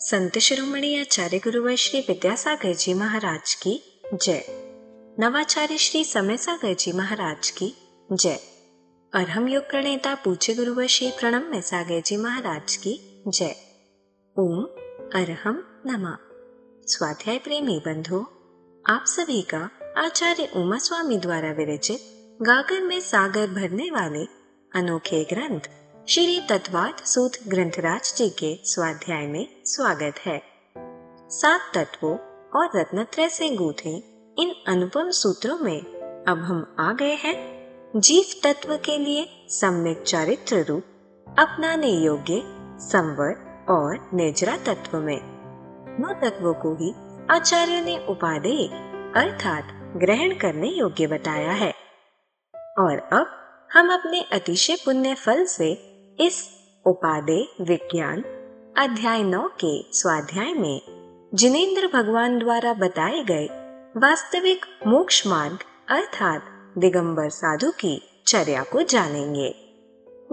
संत शिरोमणि आचार्य गुरुवर श्री विद्यासागर जी महाराज की जय। नवाचार्य श्री समय सागर जी महाराज की जय। अरहम योग प्रणेता पूज्य गुरुवर श्री प्रणम्य सागर जी महाराज की जय। ओम अरहम नमः। स्वाध्याय प्रेमी बंधुओं, आप सभी का आचार्य उमा स्वामी द्वारा विरचित गागर में सागर भरने वाले अनोखे ग्रंथ श्री तत्वार्थ सूत्र ग्रंथराज जी के स्वाध्याय में स्वागत है। 7 तत्वों और रत्नत्रय से गूंथे इन अनुपम सूत्रों में अब हम आ गए हैं जीव तत्व के लिए सम्यक चारित्र रूप अपनाने योग्य संवर और निर्जरा तत्व में। नौ तत्वों को ही आचार्य ने उपादेय अर्थात ग्रहण करने योग्य बताया है। और अब हम अपने अतिशय पुण्य फल से इस उपादेय विज्ञान अध्याय 9 के स्वाध्याय में जिनेंद्र भगवान द्वारा बताए गए वास्तविक मोक्ष मार्ग अर्थात दिगंबर साधु की चर्या को जानेंगे।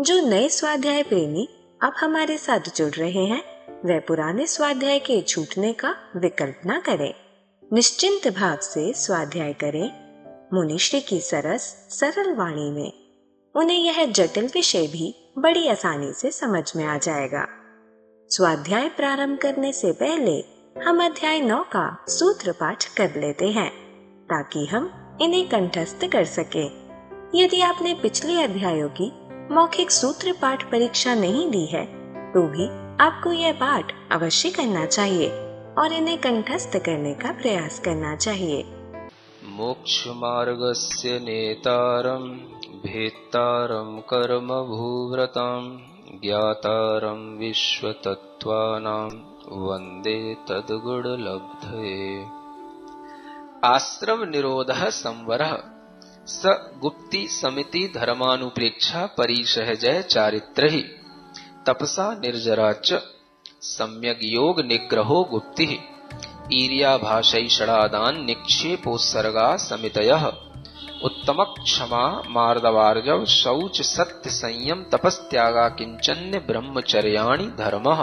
जो नए स्वाध्याय प्रेमी अब हमारे साथ जुड़ रहे हैं, वह पुराने स्वाध्याय के छूटने का विकल्प न करें। निश्चिंत भाव से स्वाध्याय करें। मुनिश्री की सरस सरल वाणी में उन्हें यह जटिल विषय भी बड़ी आसानी से समझ में आ जाएगा। स्वाध्याय प्रारंभ करने से पहले हम अध्याय 9 का सूत्र पाठ कर लेते हैं ताकि हम इन्हें कंठस्थ कर सकें। यदि आपने पिछले अध्यायों की मौखिक सूत्र पाठ परीक्षा नहीं दी है तो भी आपको यह पाठ अवश्य करना चाहिए और इन्हें कंठस्थ करने का प्रयास करना चाहिए। मोक्ष मार्गस्य नेतारं भेत्तारं कर्म भूव्रतां ज्ञातारं विश्वतत्त्वानां वन्दे तद्गुणलब्धये। आश्रम निरोधः संवरः स गुप्ति समिति धर्मानुप्रेक्षा परिसहजय चारित्रहि तपसा निर्जरा च सम्यग् योग निग्रहो गुप्तिः ईर्याभाषैषणादान निक्षेपोत्सर्गा समितयः उत्तम क्षमा मार्दवार्जव शौच सत्य संयम तपस्त्यागा किंचन्य ब्रह्मचर्याणि धर्मः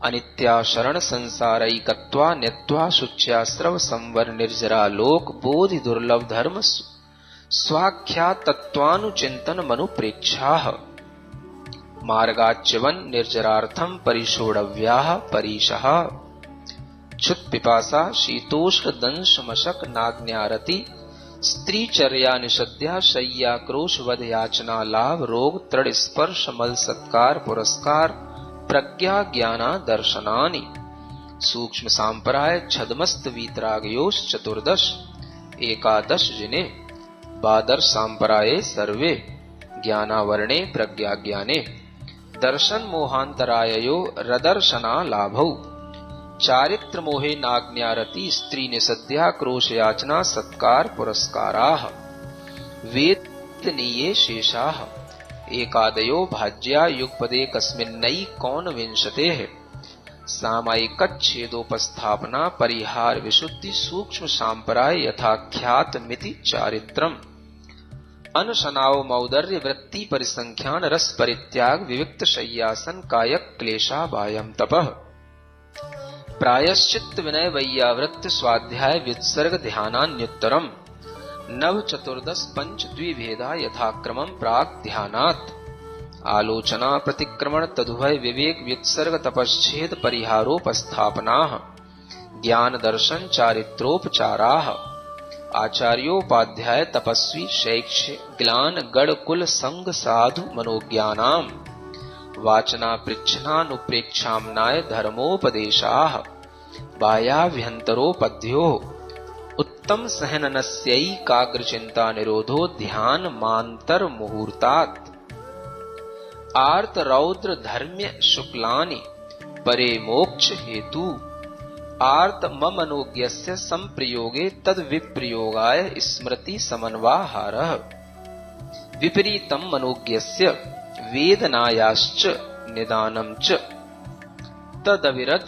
अनित्या शरण संसारैकत्वा न्यत्वा शुच्यास्रव संवर निर्जरा लोक बोधि दुर्लभ धर्म स्वाख्या तत्वानुचिंतन मनुप्रेक्षाः मार्गाच्यवन निर्जरार्थम परिषोडव्याः परीशः क्षुत पिपासा शीतोष्ण दंश मशक नाग्न्यारति स्त्रीचर्या निषद्या शय्या क्रोश वध याचना लाभ रोग तृण स्पर्श मल सत्कार पुरस्कार प्रज्ञा ज्ञाना दर्शनानि सूक्ष्म सांपराय छदमस्त वीतरागयोश चतुर्दश एकादश जिने बादर सांपराये सर्वे ज्ञानावरणे प्रज्ञा ज्ञाने दर्शन मोहांतराययो रदर्शना लाभौ चारित्र मोहे नाग्न्यारति स्त्री निसद्या क्रोश याचना सत्कार पुरस्काराः वेदनीये शेषाः एकादयो भाज्या युगपदे कस्मिन्नई कौन विंशतेः सामायिकच्छेदोपस्थापना परिहार विशुद्धि सूक्ष्म सांपराय यथाख्यात मिति चारित्रम् अनुशनाव मौदर्य वृत्ति परिसंख्यान रस परित्याग विविक्त शय्यासन कायक क्लेशा वायम तपः प्रायश्चित्त विनय वैयावृत्त स्वाध्याय व्युत्सर्ग ध्यानान्युत्तरम नव चतुर्दश पंच द्विभेदा यथाक्रमं प्राक ध्यानात् आलोचना प्रतिक्रमण तदुभय विवेक व्युत्सर्ग तपश्छेद परिहारोपस्थापनाः ज्ञान दर्शन चारित्रोपचाराः आचार्योपाध्याय तपस्वी शैक्ष्य ग्लान गण कुल संग साधु मनोज्ञानाम् वाचना पृच्छनानुप्रेक्षाम्नाय धर्मोपदेशाः बाह्याभ्यन्तरोपद्यो उत्तम सहननस्यैकाग्रचिन्ता निरोधो ध्यान मान्तर मुहूर्तात् आर्त रौद्र धर्म्य शुक्लानि परे मोक्ष हेतु आर्त ममनोज्ञस्य संप्रयोगे तद विप्रयोगाय स्मृति समन्वाहारः विपरीतम मनोज्ञस्य वेदनायाश्च निदानं च तदविरत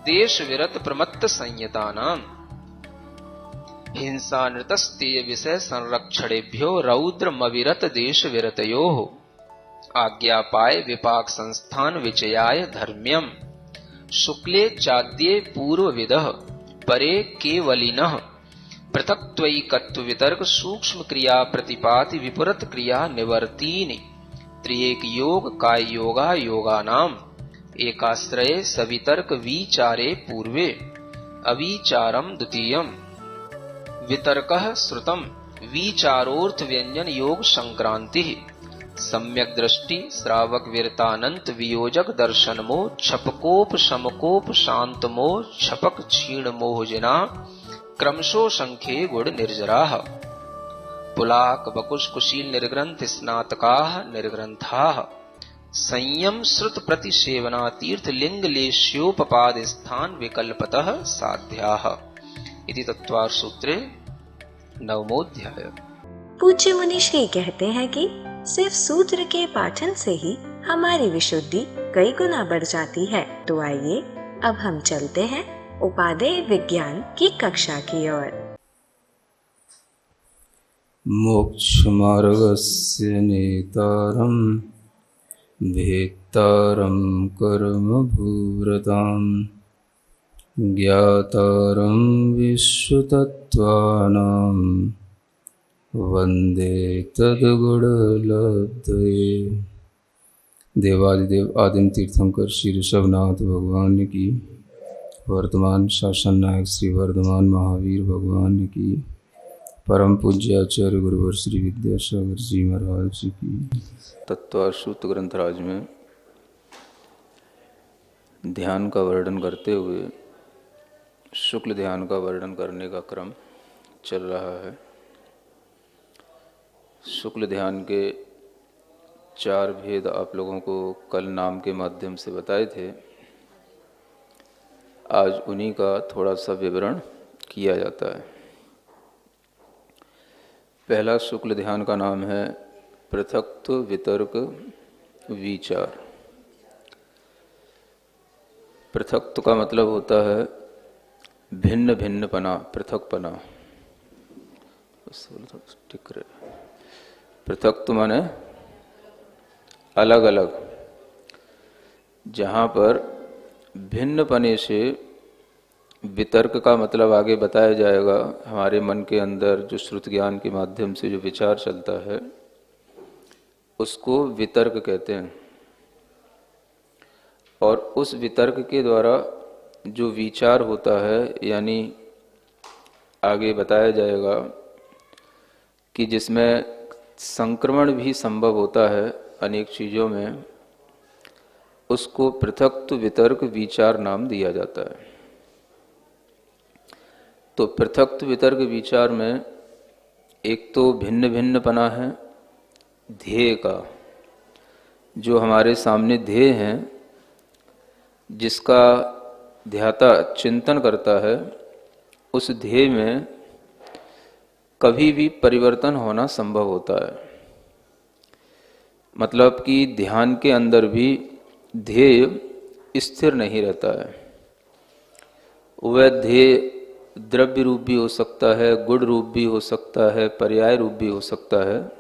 देश विरत प्रमत्त संयतानाम् हिंसा नृतस्तेय विषय संरक्षणेभ्यो रौद्रमविरत देश विरतयोः आज्ञापाय विपाक संस्थान विचयाय धर्म्यम् शुक्ले चाद्ये पूर्वविदः परे केवलिनः पृथक्त्वैकत्व वितर्क सूक्ष्म क्रिया प्रतिपाति विपरीत क्रिया निवर्तीनि त्रिएक योग काय योगा योगानाम एकाश्रये सवितर्क विचारे पूर्वे अविचारम द्वितीयम् वितर्कः श्रुतम् विचारोर्थ व्यंजन योग संक्रांति सम्यक दृष्टि श्रावक वीरतानंत वियोजक दर्शनमो छपकोप शमकोप शांतमो छपक क्षीण मोहजना क्रमशो संख्ये गुण निर्जराः पुलाक बकुश कुशील निर्ग्रंथ स्नातकाः निर्ग्रंथाः संयम श्रुत प्रतिसेवना तीर्थ लिंग लेश्योपपाद स्थान विकल्पतः साध्याः इति तत्वार सूत्रे 9वां अध्याय। पूज्य मुनि श्री कहते हैं कि सिर्फ सूत्र के पाठन से ही हमारी विशुद्धि कई गुना बढ़ जाती है। तो आइए अब हम चलते हैं उपादेय विज्ञान की कक्षा की ओर। मोक्षमार्गस्य नेतारं भेत्तारं कर्मभूरतां ज्ञातारं विश्वतत्त्वानां वन्दे तद्गुणलब्धये। देवादिदेव आदिम तीर्थंकर श्री ऋषभनाथ भगवान की, वर्तमान शासन नायक श्री वर्धमान महावीर भगवान की, परम पूज्य आचार्य गुरुवर श्री विद्यासागर जी महाराज जी की। तत्वार सूत्र ग्रंथराज में ध्यान का वर्णन करते हुए शुक्ल ध्यान का वर्णन करने का क्रम चल रहा है। शुक्ल ध्यान के 4 भेद आप लोगों को कल नाम के माध्यम से बताए थे। आज उन्हीं का थोड़ा सा विवरण किया जाता है। पहला शुक्ल ध्यान का नाम है पृथक्त्व वितर्क विचार। पृथक्त्व का मतलब होता है भिन्न भिन्नपना, पृथकपना। ठीक है। पृथक्त्व माने अलग अलग, जहाँ पर भिन्नपने से वितर्क का मतलब आगे बताया जाएगा। हमारे मन के अंदर जो श्रुत ज्ञान के माध्यम से जो विचार चलता है उसको वितर्क कहते हैं। और उस वितर्क के द्वारा जो विचार होता है, यानी आगे बताया जाएगा कि जिसमें संक्रमण भी संभव होता है अनेक चीज़ों में, उसको पृथक्त्व वितर्क विचार नाम दिया जाता है। तो पृथक्त्व वितर्क विचार में एक तो भिन्न भिन्नपना है ध्येय का। जो हमारे सामने ध्येय हैं, जिसका ध्याता चिंतन करता है, उस ध्येय में कभी भी परिवर्तन होना संभव होता है। मतलब कि ध्यान के अंदर भी ध्येय स्थिर नहीं रहता है। वह ध्येय द्रव्य रूप भी हो सकता है, गुण रूप भी हो सकता है, पर्याय रूप भी हो सकता है।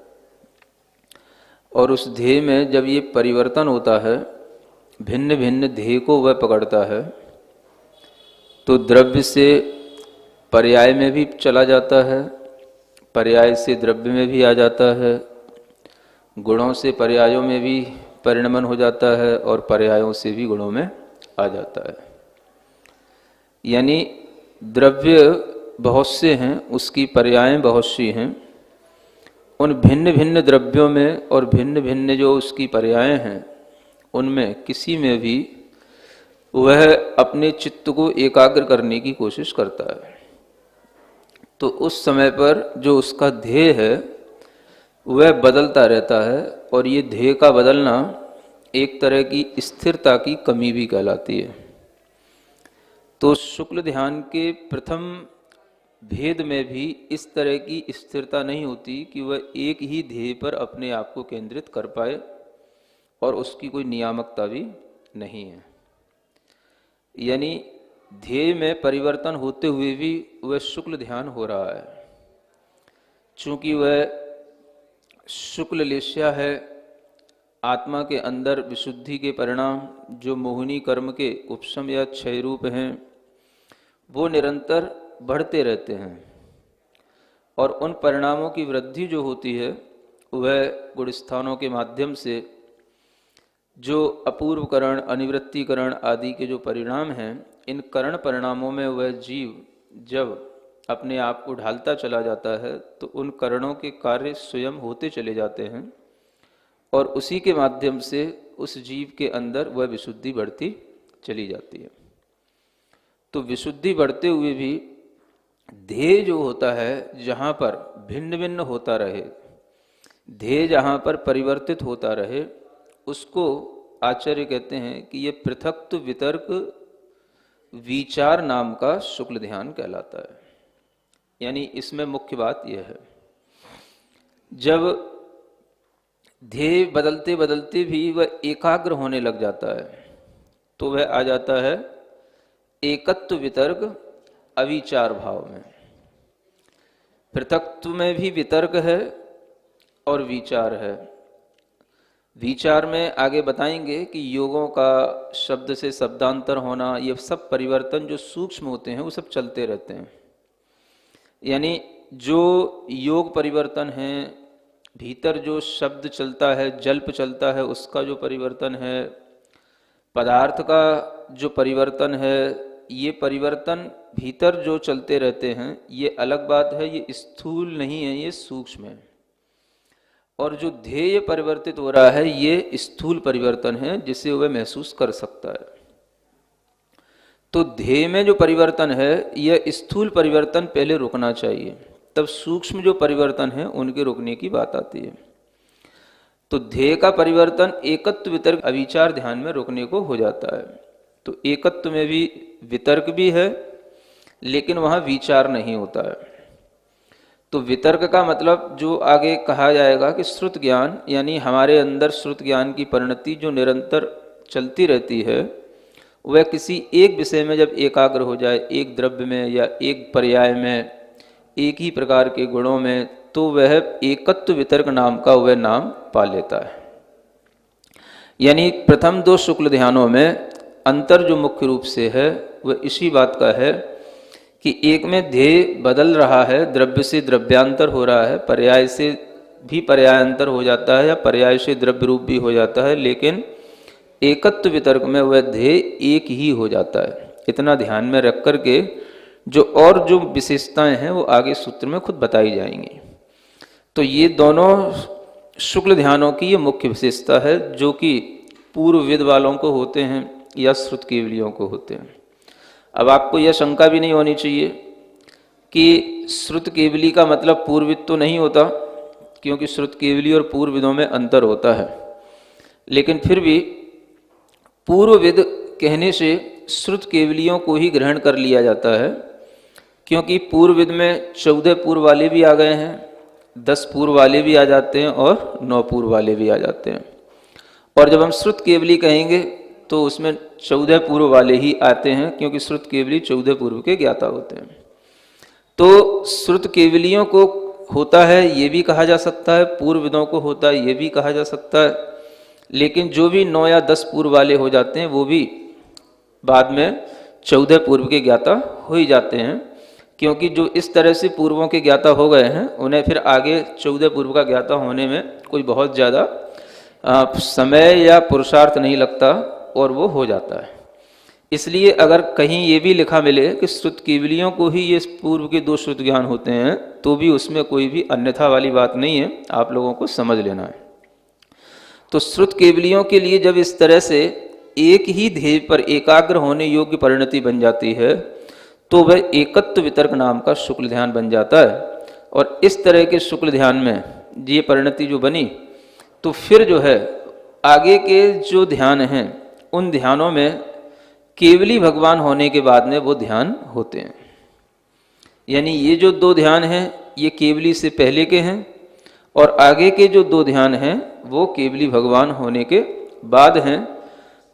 और उस ध्येय में जब ये परिवर्तन होता है, भिन्न भिन्न ध्येय को वह पकड़ता है, तो द्रव्य से पर्याय में भी चला जाता है, पर्याय से द्रव्य में भी आ जाता है, गुणों से पर्यायों में भी परिणमन हो जाता है और पर्यायों से भी गुणों में आ जाता है। यानी द्रव्य बहुत से हैं, उसकी पर्यायें बहुत सी हैं। उन भिन्न भिन्न द्रव्यों में और भिन्न भिन्न जो उसकी पर्यायें हैं, उनमें किसी में भी वह अपने चित्त को एकाग्र करने की कोशिश करता है। तो उस समय पर जो उसका ध्येय है वह बदलता रहता है, और ये ध्येय का बदलना एक तरह की स्थिरता की कमी भी कहलाती है। तो शुक्ल ध्यान के प्रथम भेद में भी इस तरह की स्थिरता नहीं होती कि वह एक ही ध्येय पर अपने आप को केंद्रित कर पाए, और उसकी कोई नियामकता भी नहीं है। यानी ध्येय में परिवर्तन होते हुए भी वह शुक्ल ध्यान हो रहा है। चूंकि वह शुक्ल लेश्या है, आत्मा के अंदर विशुद्धि के परिणाम जो मोहिनी कर्म के उपशम या क्षय रूप हैं वो निरंतर बढ़ते रहते हैं, और उन परिणामों की वृद्धि जो होती है वह गुणस्थानों के माध्यम से जो अपूर्वकरण, अनिवृत्तिकरण आदि के जो परिणाम हैं, इन करण परिणामों में वह जीव जब अपने आप को ढालता चला जाता है तो उन करणों के कार्य स्वयं होते चले जाते हैं, और उसी के माध्यम से उस जीव के अंदर वह विशुद्धि बढ़ती चली जाती है। तो विशुद्धि बढ़ते हुए भी ध्येय जो होता है, जहाँ पर भिन्न भिन्न होता रहे, ध्येय जहाँ पर परिवर्तित होता रहे, उसको आचार्य कहते हैं कि ये पृथक्त्व वितर्क विचार नाम का शुक्ल ध्यान कहलाता है। यानी इसमें मुख्य बात यह है, जब ध्येय बदलते बदलते भी वह एकाग्र होने लग जाता है तो वह आ जाता है एकत्व वितर्क अविचार भाव में। पृथक्त्व में भी वितर्क है और विचार है। विचार में आगे बताएंगे कि योगों का शब्द से शब्दांतर होना, ये सब परिवर्तन जो सूक्ष्म होते हैं वो सब चलते रहते हैं। यानी जो योग परिवर्तन है, भीतर जो शब्द चलता है, जल्प चलता है, उसका जो परिवर्तन है, पदार्थ का जो परिवर्तन है, ये परिवर्तन भीतर जो चलते रहते हैं, ये अलग बात है, ये स्थूल नहीं है, ये सूक्ष्म है। और जो ध्येय परिवर्तित हो रहा है ये स्थूल परिवर्तन है जिसे वह महसूस कर सकता है। तो ध्येय में जो परिवर्तन है यह स्थूल परिवर्तन पहले रुकना चाहिए, तब सूक्ष्म जो परिवर्तन है उनके रुकने की बात आती है। तो ध्येय का परिवर्तन एकत्व वितर्क अविचार ध्यान में रुकने को हो जाता है। तो एकत्व में भी वितर्क भी है लेकिन वहाँ विचार नहीं होता है। तो वितर्क का मतलब जो आगे कहा जाएगा कि श्रुत ज्ञान, यानी हमारे अंदर श्रुत ज्ञान की परिणति जो निरंतर चलती रहती है, वह किसी एक विषय में जब एकाग्र हो जाए, एक द्रव्य में या एक पर्याय में, एक ही प्रकार के गुणों में, तो वह एकत्व वितर्क नाम का वह नाम पा लेता है। यानी प्रथम दो शुक्ल ध्यानों में अंतर जो मुख्य रूप से है वह इसी बात का है कि एक में ध्येय बदल रहा है, द्रव्य से द्रव्यांतर हो रहा है, पर्याय से भी पर्यायांतर हो जाता है या पर्याय से द्रव्य रूप भी हो जाता है, लेकिन एकत्व वितर्क में वह ध्येय एक ही हो जाता है। इतना ध्यान में रख करके जो और जो विशेषताएं हैं वो आगे सूत्र में खुद बताई जाएंगी। तो ये दोनों शुक्ल ध्यानों की ये मुख्य विशेषता है जो कि पूर्वविद वालों को होते हैं या श्रुत केवलियों को होते हैं। अब आपको यह शंका भी नहीं होनी चाहिए कि श्रुत केवली का मतलब पूर्वविद तो नहीं होता, क्योंकि श्रुत केवली और पूर्वविदों में अंतर होता है। लेकिन फिर भी पूर्वविद कहने से श्रुत केवलियों को ही ग्रहण कर लिया जाता है, क्योंकि पूर्वविद में 14 पूर्व वाले भी आ गए हैं, 10 पूर्व वाले भी आ जाते हैं और 9 पूर्व वाले भी आ जाते हैं। और जब हम श्रुत केवली कहेंगे तो उसमें 14 पूर्व वाले ही आते हैं, क्योंकि श्रुत केवली 14 पूर्व के ज्ञाता होते हैं। तो श्रुत केवलियों को होता है ये भी कहा जा सकता है, पूर्वविदों को होता है ये भी कहा जा सकता है, लेकिन जो भी 9 या 10 पूर्व वाले हो जाते हैं वो भी बाद में 14 पूर्व के ज्ञाता हो ही जाते हैं, क्योंकि जो इस तरह से पूर्वों के ज्ञाता हो गए हैं उन्हें फिर आगे 14 पूर्व का ज्ञाता होने में कोई बहुत ज़्यादा समय या पुरुषार्थ नहीं लगता और वो हो जाता है। इसलिए अगर कहीं ये भी लिखा मिले कि श्रुत केवलियों को ही ये पूर्व के 2 श्रुत ज्ञान होते हैं, तो भी उसमें कोई भी अन्यथा वाली बात नहीं है, आप लोगों को समझ लेना है। तो श्रुत केवलियों के लिए जब इस तरह से एक ही ध्येय पर एकाग्र होने योग्य परिणति बन जाती है तो वह एकत्व वितर्क नाम का शुक्ल ध्यान बन जाता है। और इस तरह के शुक्ल ध्यान में ये परिणति जो बनी, तो फिर जो है आगे के जो ध्यान हैं उन ध्यानों में केवली भगवान होने के बाद में वो ध्यान होते हैं। यानी ये जो 2 ध्यान हैं ये केवली से पहले के हैं, और आगे के जो 2 ध्यान हैं वो केवली भगवान होने के बाद हैं।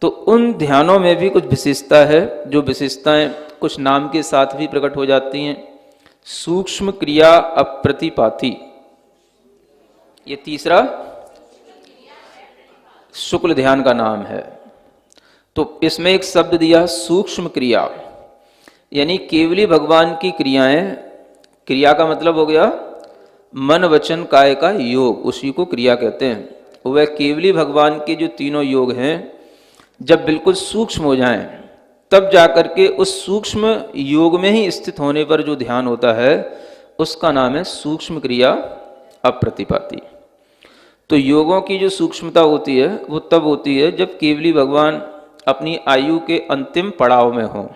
तो उन ध्यानों में भी कुछ विशेषता है, जो विशेषताएं कुछ नाम के साथ भी प्रकट हो जाती हैं। सूक्ष्म क्रिया अप्रतिपाती, ये तीसरा शुक्ल ध्यान का नाम है। तो इसमें एक शब्द दिया सूक्ष्म क्रिया, यानी केवली भगवान की क्रियाएं, क्रिया का मतलब हो गया मन वचन काय का योग, उसी को क्रिया कहते हैं। वह केवली भगवान के जो तीनों योग हैं जब बिल्कुल सूक्ष्म हो जाएं, तब जाकर के उस सूक्ष्म योग में ही स्थित होने पर जो ध्यान होता है उसका नाम है सूक्ष्म क्रिया अप्रतिपाती। तो योगों की जो सूक्ष्मता होती है वो तब होती है जब केवली भगवान अपनी आयु के अंतिम पड़ाव में हो,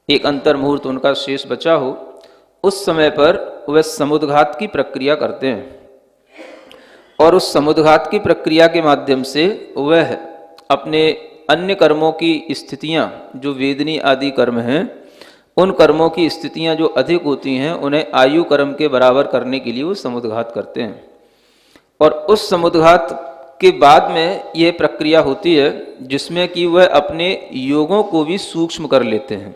एक अंतर मुहूर्त उनका शेष बचा हो, उस समय पर वह समुद्घात की प्रक्रिया करते हैं और उस समुद्घात की प्रक्रिया के माध्यम से वह अपने अन्य कर्मों की स्थितियां, जो वेदनी आदि कर्म हैं, उन कर्मों की स्थितियां जो अधिक होती हैं उन्हें आयु कर्म के बराबर करने के लिए वो समुद्घात करते हैं। और उस समुद्घात के बाद में यह प्रक्रिया होती है जिसमें कि वह अपने योगों को भी सूक्ष्म कर लेते हैं।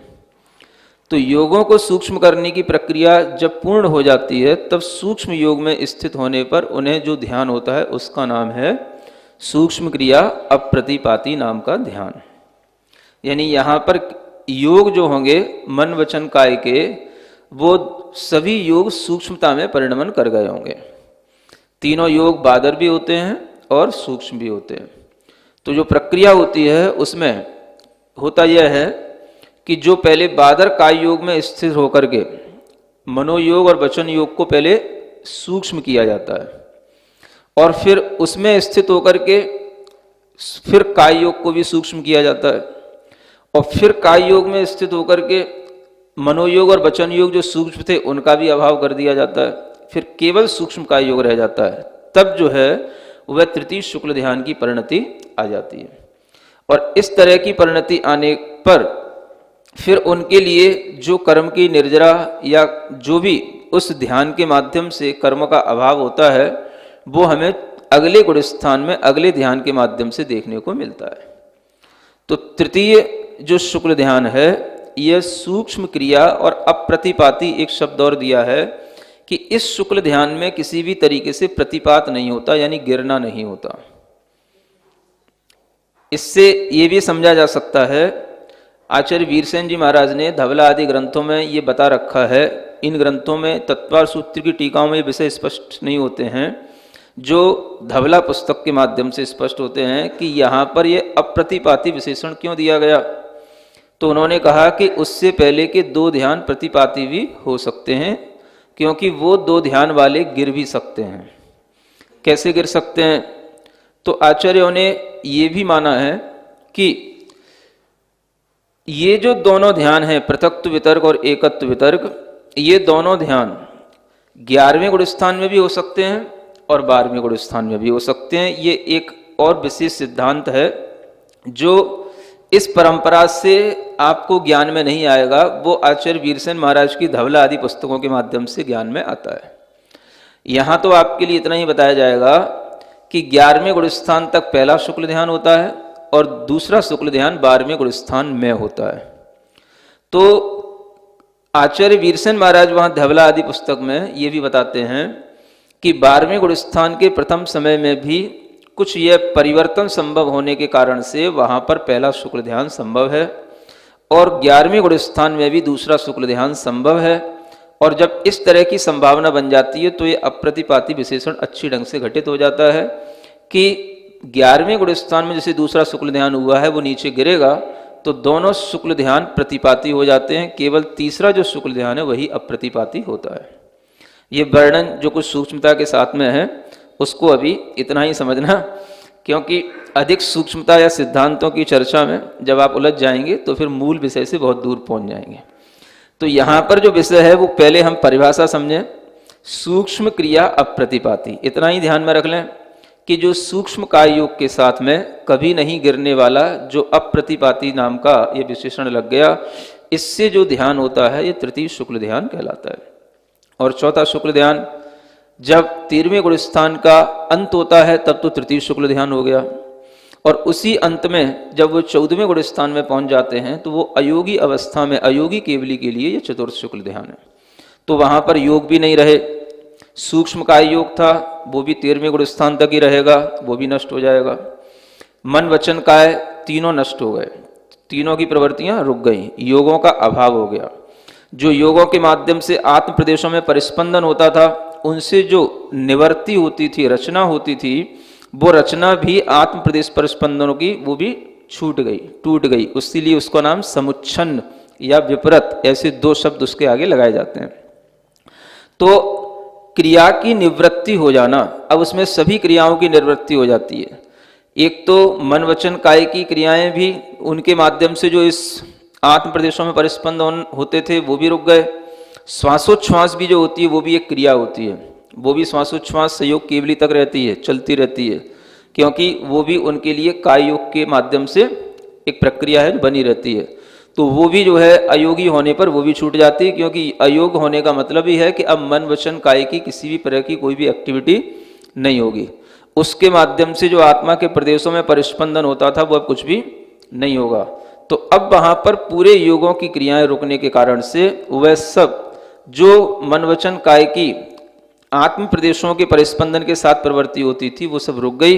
तो योगों को सूक्ष्म करने की प्रक्रिया जब पूर्ण हो जाती है तब सूक्ष्म योग में स्थित होने पर उन्हें जो ध्यान होता है उसका नाम है सूक्ष्म क्रिया अप्रतिपाती नाम का ध्यान। यानी यहाँ पर योग जो होंगे मन वचन काय के, वो सभी योग सूक्ष्मता में परिणमन कर गए होंगे। तीनों योग बादर भी होते हैं और सूक्ष्म भी होते हैं। तो जो प्रक्रिया होती है उसमें होता यह है कि जो पहले बादर काय योग में स्थित होकर के मनोयोग और वचन योग को पहले सूक्ष्म किया जाता है और फिर उसमें स्थित होकर के फिर काय योग को भी सूक्ष्म किया जाता है और फिर काय योग में स्थित होकर के मनोयोग और वचन योग जो सूक्ष्म थे उनका भी अभाव कर दिया जाता है, फिर केवल सूक्ष्म काय योग रह जाता है। तब जो है वह तृतीय शुक्ल ध्यान की परिणति आ जाती है। और इस तरह की परिणति आने पर फिर उनके लिए जो कर्म की निर्जरा या जो भी उस ध्यान के माध्यम से कर्म का अभाव होता है वो हमें अगले गुण स्थान में अगले ध्यान के माध्यम से देखने को मिलता है। तो तृतीय जो शुक्ल ध्यान है यह सूक्ष्म क्रिया और अप्रतिपाती, एक शब्द और दिया है कि इस शुक्ल ध्यान में किसी भी तरीके से प्रतिपात नहीं होता, यानी गिरना नहीं होता। इससे ये भी समझा जा सकता है, आचार्य वीरसेन जी महाराज ने धवला आदि ग्रंथों में ये बता रखा है, इन ग्रंथों में तत्वार सूत्र की टीकाओं में ये विषय स्पष्ट नहीं होते हैं, जो धवला पुस्तक के माध्यम से स्पष्ट होते हैं कि यहाँ पर ये अप्रतिपाती विशेषण क्यों दिया गया। तो उन्होंने कहा कि उससे पहले के दो ध्यान प्रतिपाती भी हो सकते हैं, क्योंकि वो दो ध्यान वाले गिर भी सकते हैं। कैसे गिर सकते हैं? तो आचार्यों ने ये भी माना है कि ये जो दोनों ध्यान हैं, पृथक्त्व वितर्क और एकत्व वितर्क, ये दोनों ध्यान 11वें गुण स्थान में भी हो सकते हैं और 12वें गुण स्थान में भी हो सकते हैं। ये एक और विशेष सिद्धांत है जो इस परंपरा से आपको ज्ञान में नहीं आएगा, वो आचार्य वीरसेन महाराज की धवला आदि पुस्तकों के माध्यम से ज्ञान में आता है। यहाँ तो आपके लिए इतना ही बताया जाएगा कि 11वें गुण स्थान तक पहला शुक्ल ध्यान होता है और दूसरा शुक्ल ध्यान 12वें गुण स्थान में होता है। तो आचार्य वीरसेन महाराज वहाँ धवला आदि पुस्तक में ये भी बताते हैं कि 12वें गुण स्थान के प्रथम समय में भी कुछ यह परिवर्तन संभव होने के कारण से वहाँ पर पहला शुक्ल ध्यान संभव है और 11वें गुण स्थान में भी दूसरा शुक्ल ध्यान संभव है। और जब इस तरह की संभावना बन जाती है तो ये अप्रतिपाती विशेषण अच्छी ढंग से घटित हो जाता है कि 11वें गुण स्थान में जैसे दूसरा शुक्ल ध्यान हुआ है वो नीचे गिरेगा तो दोनों शुक्ल ध्यान प्रतिपाती हो जाते हैं, केवल तीसरा जो शुक्ल ध्यान है वही अप्रतिपाती होता है। ये वर्णन जो कुछ सूक्ष्मता के साथ में है उसको अभी इतना ही समझना, क्योंकि अधिक सूक्ष्मता या सिद्धांतों की चर्चा में जब आप उलझ जाएंगे तो फिर मूल विषय से बहुत दूर पहुंच जाएंगे। तो यहाँ पर जो विषय है वो पहले हम परिभाषा समझें, सूक्ष्म क्रिया अप्रतिपाती, इतना ही ध्यान में रख लें कि जो सूक्ष्म काय योग के साथ में कभी नहीं गिरने वाला जो अप्रतिपाती नाम का ये विशेषण लग गया, इससे जो ध्यान होता है ये तृतीय शुक्ल ध्यान कहलाता है। और चौथा शुक्ल ध्यान जब 13वें गुण स्थान का अंत होता है तब तो तृतीय शुक्ल ध्यान हो गया, और उसी अंत में जब वो 14वें गुण स्थान में पहुंच जाते हैं तो वो अयोगी अवस्था में अयोगी केवली के लिए ये चतुर्थ शुक्ल ध्यान है। तो वहां पर योग भी नहीं रहे, सूक्ष्म काय योग था वो भी 13वें गुण स्थान तक ही रहेगा, वो भी नष्ट हो जाएगा। मन वचन काय तीनों नष्ट हो गए, तीनों की प्रवृत्तियां रुक गई, योगों का अभाव हो गया। जो योगों के माध्यम से आत्म प्रदेशों में परिस्पंदन होता था, उनसे जो निवृत्ति होती थी, रचना होती थी, वो रचना भी आत्म प्रदेश परिस्पंदनों की वो भी छूट गई, टूट गई। इसीलिए उसका नाम समुच्छन्न या विपरीत, ऐसे दो शब्द उसके आगे लगाए जाते हैं। तो क्रिया की निवृत्ति हो जाना, अब उसमें सभी क्रियाओं की निवृत्ति हो जाती है। एक तो मन वचन काय की क्रियाएं भी, उनके माध्यम से जो इस आत्म प्रदेशों में परिस्पंदन होते थे वो भी रुक गए। श्वासोच्छ्वास भी जो होती है वो भी एक क्रिया होती है, वो भी श्वासोच्छ्वास संयोग केवली तक रहती है, चलती रहती है, क्योंकि वो भी उनके लिए काय योग के माध्यम से एक प्रक्रिया है बनी रहती है। तो वो भी जो है अयोगी होने पर वो भी छूट जाती है, क्योंकि अयोग होने का मतलब ही है कि अब मन वचन काय की किसी भी तरह की कोई भी एक्टिविटी नहीं होगी। उसके माध्यम से जो आत्मा के प्रदेशों में परिस्पंदन होता था वो अब कुछ भी नहीं होगा। तो अब वहां पर पूरे योगों की क्रियाएं रुकने के कारण से वह सब जो मन वचन काय की आत्म प्रदेशों के परिस्पंदन के साथ प्रवृत्ति होती थी वो सब रुक गई।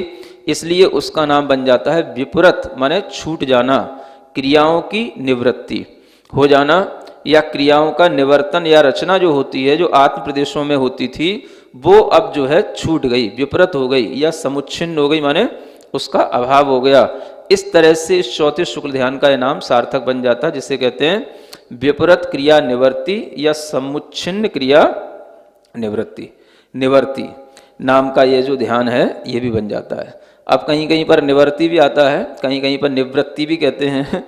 इसलिए उसका नाम बन जाता है विपरीत, माने छूट जाना, क्रियाओं की निवृत्ति हो जाना, या क्रियाओं का निवर्तन या रचना जो होती है, जो आत्म प्रदेशों में होती थी, वो अब जो है छूट गई, विपरीत हो गई या समुच्छिन्न हो गई, माने उसका अभाव हो गया। इस तरह से इस चौथे शुक्ल ध्यान का नाम सार्थक बन जाता है, जिसे कहते हैं विपरीत क्रिया निवृत्ति या समुच्छिन्न क्रिया निवृत्ति। निवृत्ति नाम का ये जो ध्यान है ये भी बन जाता है। अब कहीं कहीं पर निवृत्ति भी आता है, कहीं कहीं पर निवृत्ति भी कहते हैं।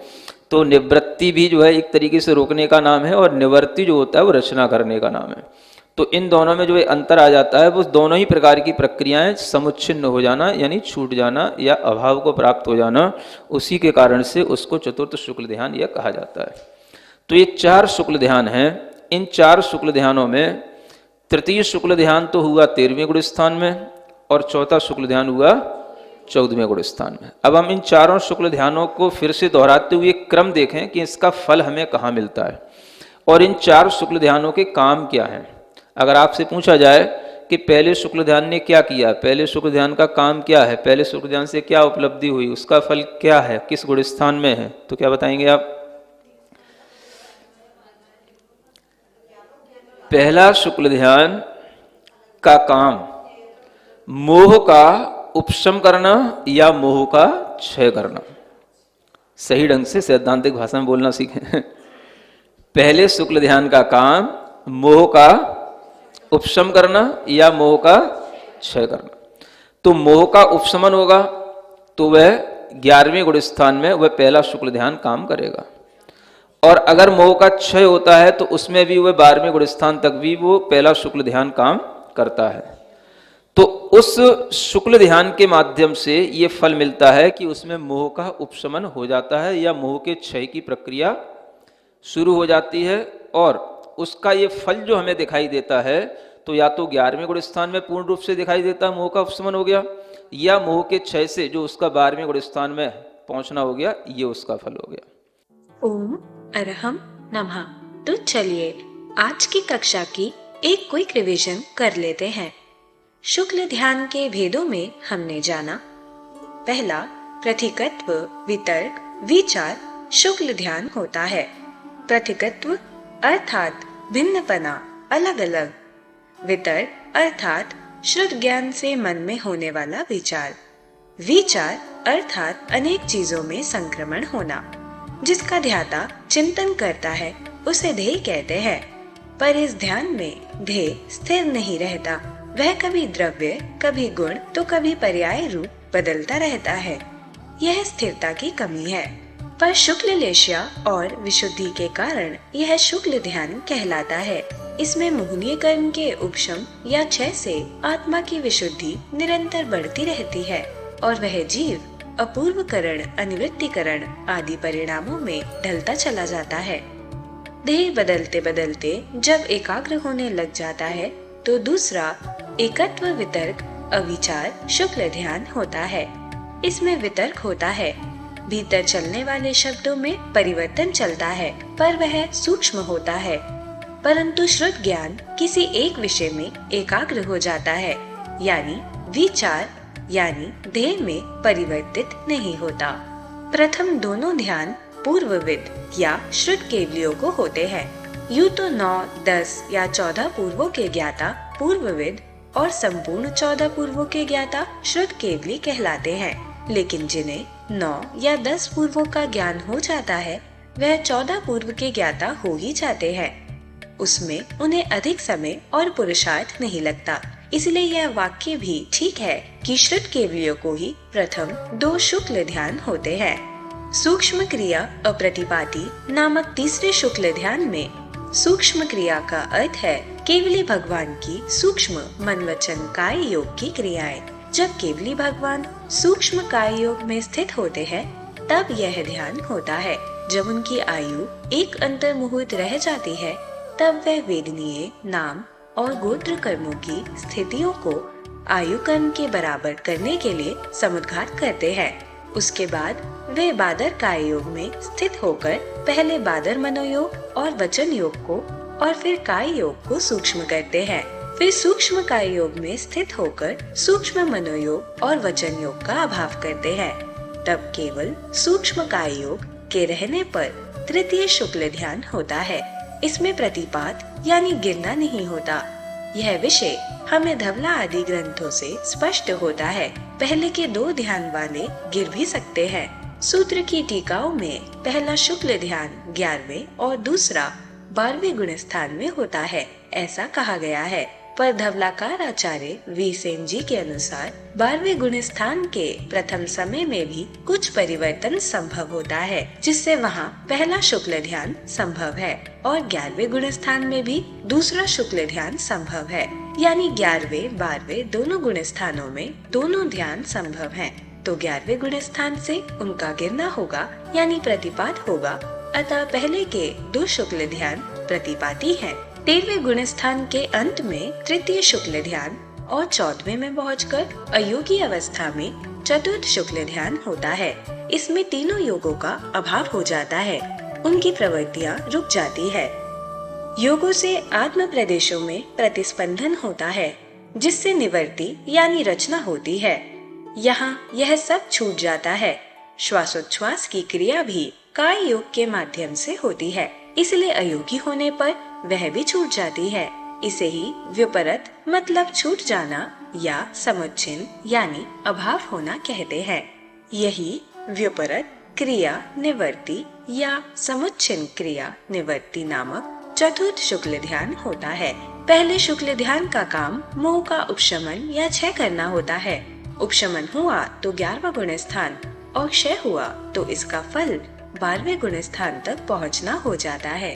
तो निवृत्ति भी जो है एक तरीके से रोकने का नाम है, और निवृत्ति जो होता है वो रचना करने का नाम है। तो इन दोनों में जो अंतर आ जाता है वो दोनों ही प्रकार की प्रक्रियाएं समुच्छिन्न हो जाना यानी छूट जाना या अभाव को प्राप्त हो जाना, उसी के कारण से उसको चतुर्थ शुक्ल ध्यान यह कहा जाता है। तो ये चार शुक्ल ध्यान हैं। इन चार शुक्ल ध्यानों में तृतीय शुक्ल ध्यान तो हुआ 13वें गुण स्थान में, और चौथा शुक्ल ध्यान हुआ 14वें गुण स्थान में। अब हम इन चारों शुक्ल ध्यानों को फिर से दोहराते हुए क्रम देखें कि इसका फल हमें कहाँ मिलता है, और इन चार शुक्ल ध्यानों के काम क्या हैं। अगर आपसे पूछा जाए कि पहले शुक्ल ध्यान ने क्या किया, पहले शुक्ल ध्यान का काम क्या है, पहले शुक्ल ध्यान से क्या उपलब्धि हुई, उसका फल क्या है, किस गुण स्थान में है, तो क्या बताएंगे आप? पहला शुक्ल ध्यान का काम मोह का उपशम करना या मोह का क्षय करना। सही ढंग से सैद्धांतिक भाषा में बोलना सीखें। पहले शुक्ल ध्यान का काम मोह का उपशम करना या मोह का क्षय करना। तो मोह का उपशमन होगा तो वह 11वें गुण स्थान में वह पहला शुक्ल ध्यान काम करेगा, और अगर मोह का क्षय होता है तो उसमें भी वह 12वें गुण स्थान तक भी वो पहला शुक्ल ध्यान काम करता है। तो उस शुक्ल ध्यान के माध्यम से ये फल मिलता है कि उसमें मोह का उपशमन हो जाता है या मोह के क्षय की प्रक्रिया शुरू हो जाती है, और उसका ये फल जो हमें दिखाई देता है तो या तो 11वें गुण स्थान में पूर्ण रूप से दिखाई देता है, मोह का उपशमन हो गया, या मोह के क्षय से जो उसका 12वें गुण स्थान में पहुंचना हो गया, ये उसका फल हो गया। ओम अरहम नमः। तो चलिए आज की कक्षा की एक क्विक रिवीजन कर लेते हैं। शुक्ल ध्यान के भेदों में हमने जाना, पहला प्रतीकत्व, वितर्क, विचार शुक्ल ध्यान होता है। प्रतीकत्व अर्थात भिन्नपना, अलग अलग। वितर्क अर्थात श्रुत ज्ञान से मन में होने वाला विचार। विचार अर्थात अनेक चीजों में संक्रमण होना। जिसका ध्याता चिंतन करता है उसे ध्येय कहते हैं। पर इस ध्यान में ध्येय स्थिर नहीं रहता, वह कभी द्रव्य, कभी गुण तो कभी पर्याय रूप बदलता रहता है। यह स्थिरता की कमी है। पर शुक्ल लेश्या और विशुद्धि के कारण यह शुक्ल ध्यान कहलाता है। इसमें मोहनीय कर्म के उपशम या क्षय से आत्मा की विशुद्धि निरंतर बढ़ती रहती है, और वह जीव अपूर्वकरण, अनिवृत्तिकरण आदि परिणामों में ढलता चला जाता है। ध्येय बदलते बदलते जब एकाग्र होने लग जाता है तो दूसरा एकत्व वितर्क अविचार शुक्ल ध्यान होता है। इसमें वितर्क होता है, भीतर चलने वाले शब्दों में परिवर्तन चलता है पर वह सूक्ष्म होता है, परंतु श्रुत ज्ञान किसी एक विषय में एकाग्र हो जाता है, यानी विचार यानी ध्येय में परिवर्तित नहीं होता। प्रथम दोनों ध्यान पूर्वविद या श्रुत केवलियों को होते हैं। यूं तो 9, 10 या 14 पूर्वों के ज्ञाता पूर्वविद और संपूर्ण 14 पूर्वों के ज्ञाता श्रुत केवली कहलाते हैं, लेकिन जिन्हें 9 या 10 पूर्वों का ज्ञान हो जाता है वह 14 पूर्व के ज्ञाता हो ही जाते हैं। उसमें उन्हें अधिक समय और पुरुषार्थ नहीं लगता। इसलिए यह वाक्य भी ठीक है कि श्रुत केवलियों को ही प्रथम 2 शुक्ल ध्यान होते हैं। सूक्ष्म क्रिया अप्रतिपाती नामक तीसरे शुक्ल ध्यान में सूक्ष्म क्रिया का अर्थ है केवली भगवान की सूक्ष्म मन वचन काय योग की क्रियाएं। जब केवली भगवान सूक्ष्म काय योग में स्थित होते हैं तब यह ध्यान होता है। जब उनकी आयु एक अंतर मुहूर्त रह जाती है तब वह वेदनीय नाम और गोत्र कर्मों की स्थितियों को आयु कर्म के बराबर करने के लिए समुद्घात करते हैं। उसके बाद वे बादर काय योग में स्थित होकर पहले बादर मनोयोग और वचन योग को और फिर काय योग को सूक्ष्म करते हैं। फिर सूक्ष्म काय योग में स्थित होकर सूक्ष्म मनोयोग और वचन योग का अभाव करते हैं। तब केवल सूक्ष्म काय योग के रहने पर तृतीय शुक्ल ध्यान होता है। इसमें प्रतिपात यानी गिरना नहीं होता। यह विषय हमें धवला आदि ग्रंथों से स्पष्ट होता है। पहले के 2 ध्यान वाले गिर भी सकते हैं। सूत्र की टीकाओं में पहला शुक्ल ध्यान 11वें और दूसरा 12वें गुण स्थान में होता है, ऐसा कहा गया है। पर धवलाकार आचार्य वी सेन जी के अनुसार 12वें गुण स्थान के प्रथम समय में भी कुछ परिवर्तन संभव होता है, जिससे वहाँ पहला शुक्ल ध्यान संभव है और 11वें गुण स्थान में भी दूसरा शुक्ल ध्यान संभव है। यानी 11वें 12वें दोनों गुण स्थानों में दोनों ध्यान संभव हैं। तो 11वें गुण स्थान से उनका गिरना होगा यानी प्रतिपात होगा। अतः पहले के 2 शुक्ल ध्यान प्रतिपाती हैं। 13वें गुण स्थान के अंत में तृतीय शुक्ल ध्यान और 14वें में पहुंचकर अयोगी अवस्था में चतुर्थ शुक्ल ध्यान होता है। इसमें तीनों योगों का अभाव हो जाता है, उनकी प्रवृत्तियां रुक जाती है। योगों से आत्म प्रदेशों में प्रतिस्पंदन होता है, जिससे निवृत्ति यानी रचना होती है। यहाँ यह सब छूट जाता है। श्वासोच्छ्वास की क्रिया भी काय योग के माध्यम से होती है, इसलिए अयोगी होने पर वह भी छूट जाती है। इसे ही व्युपरत मतलब छूट जाना या समुच्छिन्न यानी अभाव होना कहते हैं। यही व्युपरत क्रिया निवृत्ति या समुच्छिन्न क्रिया निवृत्ति नामक चतुर्थ शुक्ल ध्यान होता है। पहले शुक्ल ध्यान का काम मोह का उपशमन या क्षय करना होता है। उपशमन हुआ तो 11वां गुण स्थान और क्षय हुआ तो इसका फल 12वें गुण स्थान तक पहुंचना हो जाता है।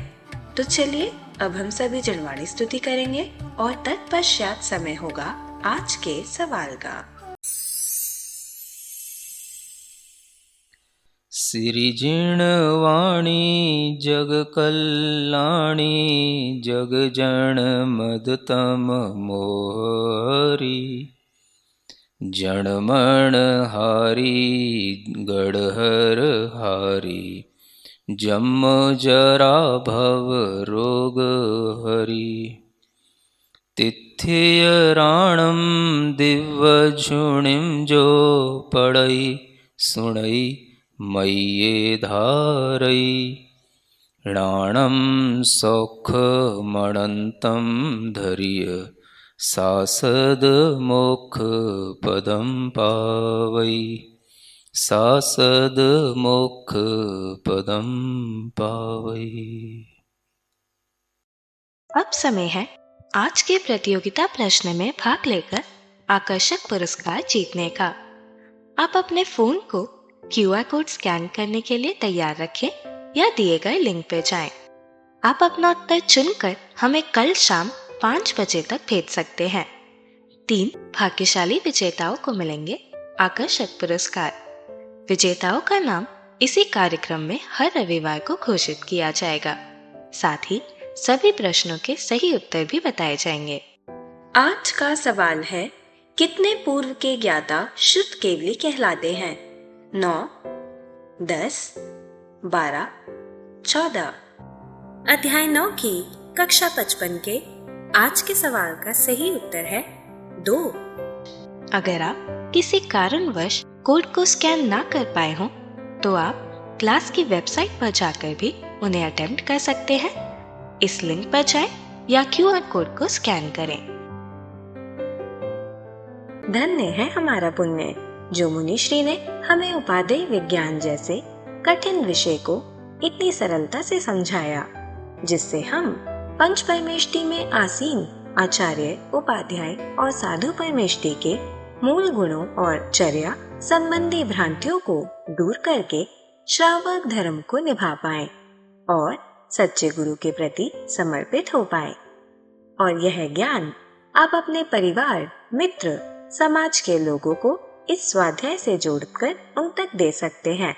तो चलिए अब हम सभी जड़वाणी स्तुति करेंगे और तत्पश्चात समय होगा आज के सवाल का। सिरिजिणवाणी जग कल्याणी जग जन मदतम मोहरी जणमण हारी गढ़हर हारी जम जरा भव रोग हरि तिथ्य राणम दिव्य झुणिम जो पढ़ई सुणई मय्ये धारई राणम सौख मणंतम धरिय सासद मोक्ष पदम पावई सासद मोक्ष पदम पावई। अब समय है आज के प्रतियोगिता प्रश्न में भाग लेकर आकर्षक पुरस्कार जीतने का। आप अपने फोन को QR कोड स्कैन करने के लिए तैयार रखें या दिए गए लिंक पर जाएं। आप अपना उत्तर चुनकर हमें कल शाम 5 बजे तक भेज सकते हैं। 3 भाग्यशाली विजेताओं को मिलेंगे आकर्षक पुरस्कार। विजेताओं का नाम इसी कार्यक्रम में हर रविवार को घोषित किया जाएगा। साथ ही सभी प्रश्नों के सही उत्तर भी बताए जाएंगे। आज का सवाल है, कितने पूर्व के ज्ञाता शुद्ध केवली कहलाते हैं? 9, 10, 12, 14। अध्याय 9 की कक्षा 55 के आज के सवाल का सही उत्तर है 2। अगर आप किसी कारणवश कोड को स्कैन ना कर पाए हों, तो आप क्लास की वेबसाइट पर जाकर भी उन्हें अटेम्प्ट कर सकते हैं। इस लिंक पर जाएं या QR कोड को स्कैन करें। धन्य है हमारा पुण्य जो मुनिश्री ने हमें उपादेय विज्ञान जैसे कठिन विषय को इतनी सरलता से समझाया, जिससे हम पंच परमेष्टि में आसीन आचार्य, उपाध्याय और साधु परमेष्टि के मूल गुणों और चर्या संबंधी भ्रांतियों को दूर करके श्रावक धर्म को निभा पाए और सच्चे गुरु के प्रति समर्पित हो पाए। और यह ज्ञान आप अपने परिवार, मित्र, समाज के लोगों को इस स्वाध्याय से जोड़कर उन तक दे सकते हैं।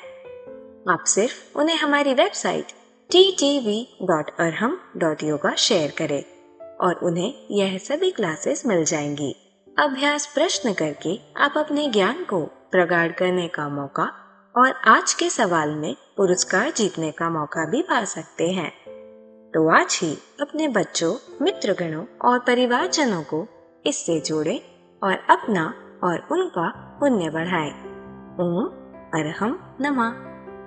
आप सिर्फ उन्हें हमारी वेबसाइट ttv.arham.yoga शेयर करें और उन्हें यह सभी क्लासेस मिल जाएंगी। अभ्यास प्रश्न करके आप अपने ज्ञान को प्रगाढ़ करने का मौका और आज के सवाल में पुरस्कार जीतने का मौका भी पा सकते हैं। तो आज ही अपने बच्चों, मित्रगणों और परिवारजनों को इससे जोड़ें और अपना और उनका पुण्य बढ़ाएं। ओम अरहम नमः।